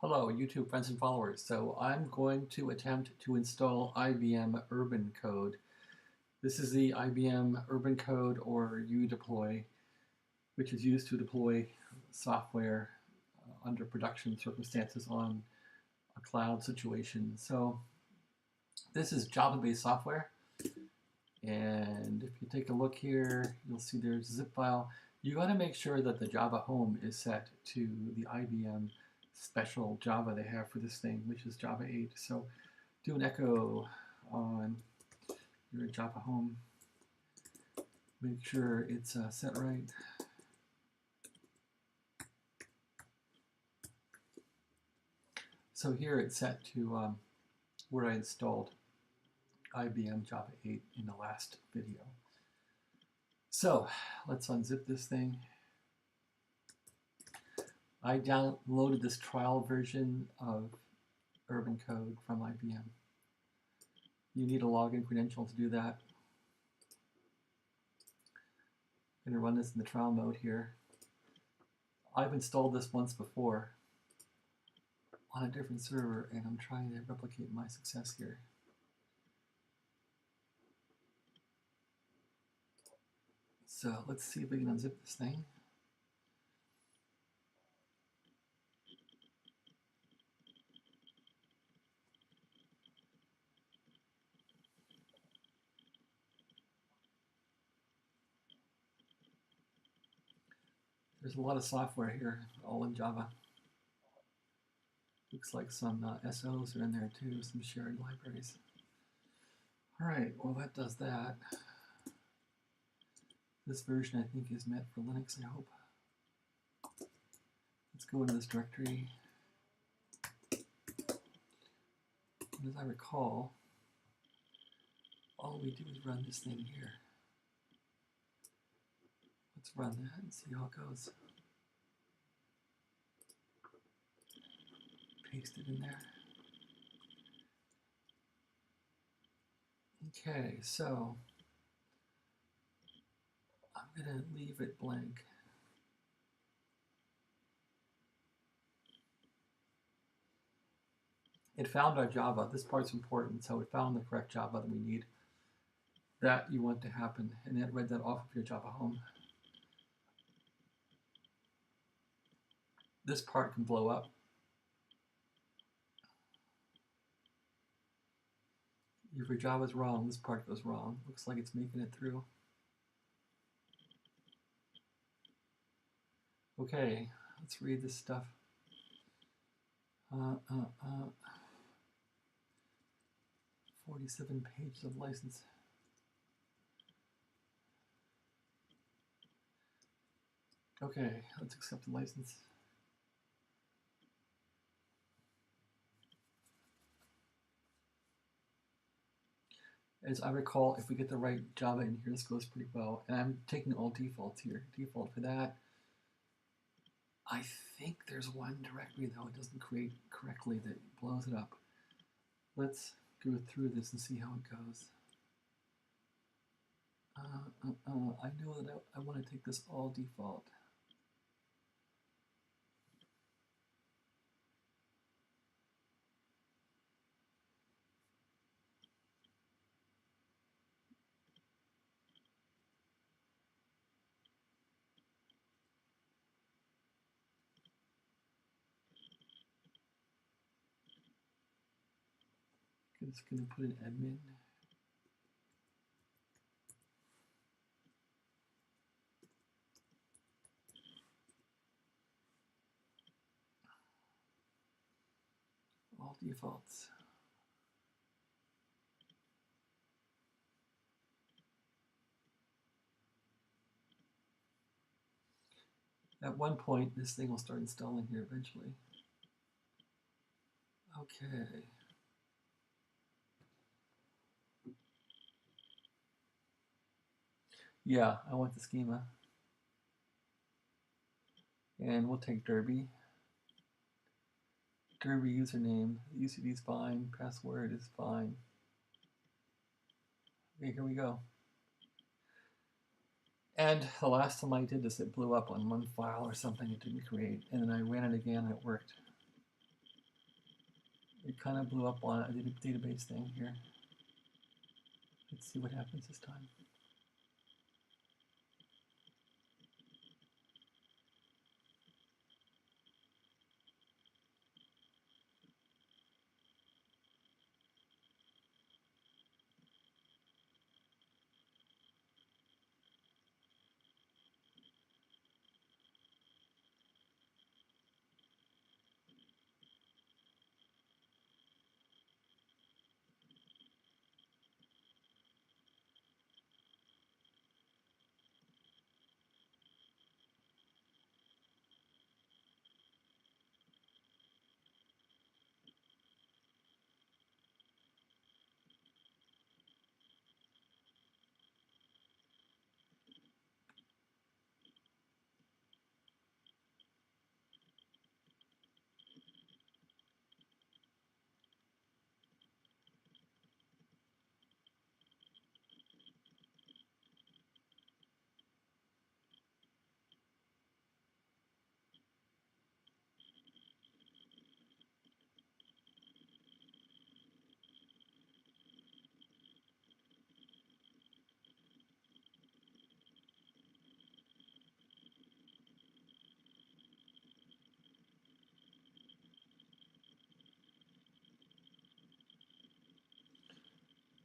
Hello, YouTube friends and followers. So I'm going to attempt to install IBM Urban Code. This is the IBM Urban Code or uDeploy, which is used to deploy software under production circumstances on a cloud situation. So this is Java-based software. And if you take a look here, you'll see there's a zip file. You got to make sure that the Java home is set to the IBM special Java they have for this thing, which is Java 8. So do an echo on your Java home. Make sure it's set right. So here it's set to where I installed IBM Java 8 in the last video. So let's unzip this thing. I downloaded this trial version of Urban Code from IBM. You need a login credential to do that. I'm going to run this in the trial mode here. I've installed this once before on a different server, and I'm trying to replicate my success here. So let's see if we can unzip this thing. There's a lot of software here, all in Java. Looks like some SOs are in there too, some shared libraries. All right, well that does that. This version I think is meant for Linux, I hope. Let's go into this directory. And as I recall, all we do is run this thing here. Let's run that and see how it goes. Paste it in there. Okay, so I'm going to leave it blank. It found our Java. This part's important, so it found the correct Java that we need. That you want to happen, and it read that off of your Java home. This part can blow up. If your Java's wrong, this part goes wrong. Looks like it's making it through. Okay, let's read this stuff. 47 pages of license. Okay, let's accept the license. As I recall, if we get the right Java in here, this goes pretty well. And I'm taking all defaults here. Default for that. I think there's one directory, though, it doesn't create correctly that blows it up. Let's go through this and see how it goes. I know that I want to take this all default. I'm just going to put an admin. All defaults. At one point, this thing will start installing here eventually. Okay. Yeah, I want the schema. And we'll take Derby. Derby username. UCD is fine. Password is fine. Okay, here we go. And the last time I did this, it blew up on one file or something it didn't create. And then I ran it again and it worked. It kind of blew up on a database thing here. Let's see what happens this time.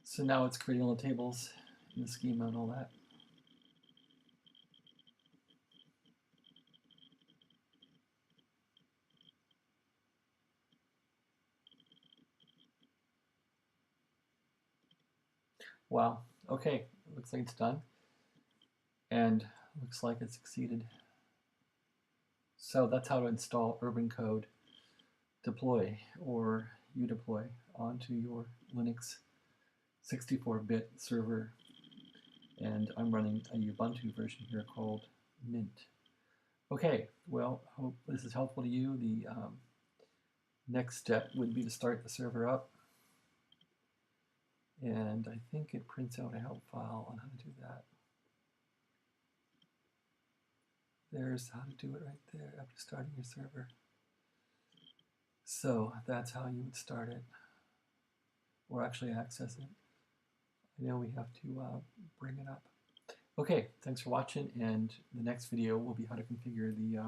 So now it's creating all the tables and the schema and all that. Wow. Okay, looks like it's done. And looks like it succeeded. So that's how to install Urban Code Deploy or uDeploy onto your Linux 64-bit server. And I'm running a Ubuntu version here called Mint. Okay, well, I hope this is helpful to you. The next step would be to start the server up. And I think it prints out a help file on how to do that. There's how to do it right there after starting your server. So that's how you would start it, or actually access it. I know we have to bring it up. Okay, thanks for watching, and the next video will be how to configure the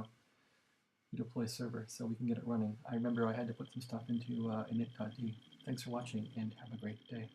uDeploy server so we can get it running. I remember I had to put some stuff into init.d. Thanks for watching, and have a great day.